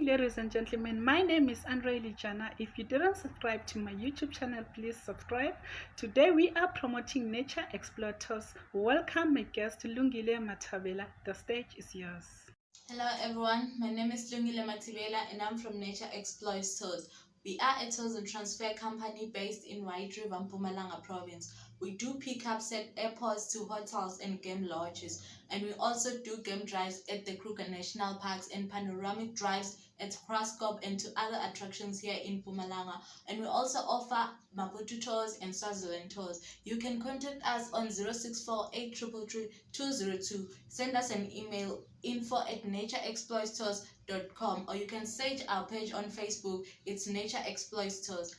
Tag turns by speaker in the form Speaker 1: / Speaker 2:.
Speaker 1: ladies and gentlemen. My name is Andre Lijana. If you didn't subscribe to my YouTube channel, please subscribe. Today we are promoting nature exploiters. Welcome my guest Lungile Matabela. The stage is yours.
Speaker 2: Hello everyone, my name is Lungile Matibela and I'm from Nature Exploits Tours. We are a tours and transfer company based in White River, Mpumalanga province. We do pickups at airports to hotels and game lodges, and we also do game drives at the Kruger National Parks and panoramic drives at Kraskop and to other attractions here in Mpumalanga. And we also offer Maputo tours and Swaziland tours. You can contact us on 064 202. Send us an email info@natureexploitstores.com, or you can search our page on Facebook. It's Nature Exploits Tours.